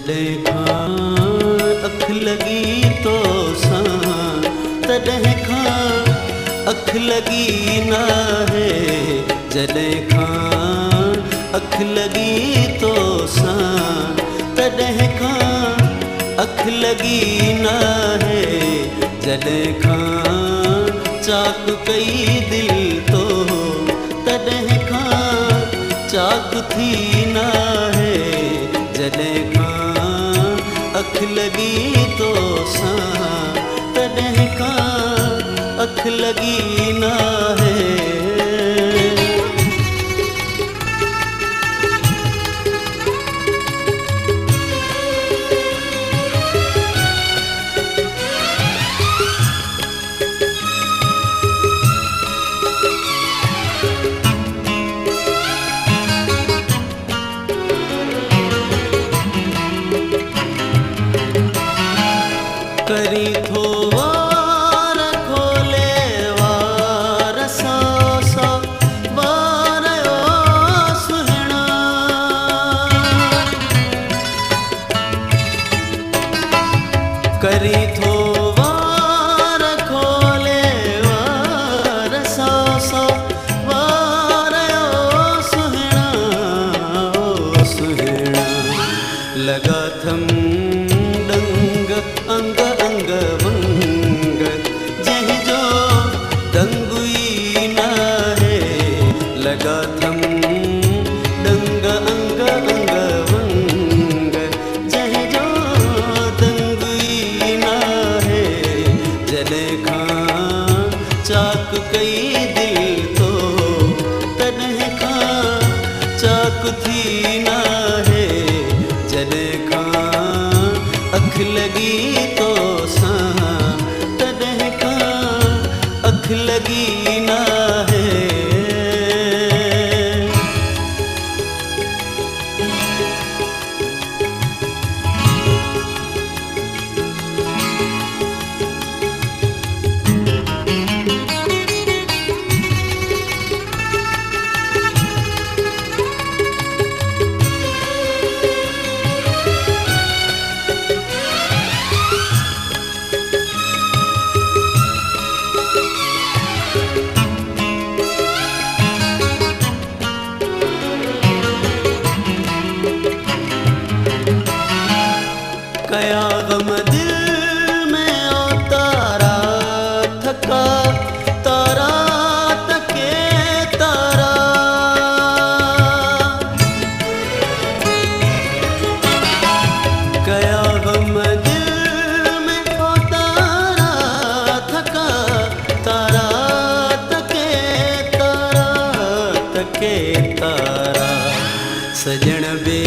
जॾहिं खां अख लॻी तो सां तॾहिं खां अख लॻी नाहे। जॾहिं खां अख लॻी तो सां तॾहिं खां अख लॻी नाहे। जॾहिं खां चाक कई दिल तो तॾहिं खां चाक थी नाहे। जॾहिं खां अख लॻी तो सां तॾहिं खां अख लॻी नाहे। करी थो वार खोले वार सौ सौ वार ओ सुहिणा। करी थो वार खोले वार सौ सौ वार ओ सुहिणा ओ सुहिणा। लगा थम डंग अंग अंग वंग जंहिंजो दंगुई नाहे। लगा थम डंग अंग अंग वंग जंहिंजो दंगुई नाहे। जॾहिं खां चाक कई दिल तो तॾहिं खां चाक थी नाहे। जॾहिं खां अख लॻी तो सां तॾहिं खां अख लॻी नाहे। कया गम दिल में ओ तारा थका तारा तके तारा। कया गम दिल में ओ तारा थका तारा तके तारा तके तारा। सजण बे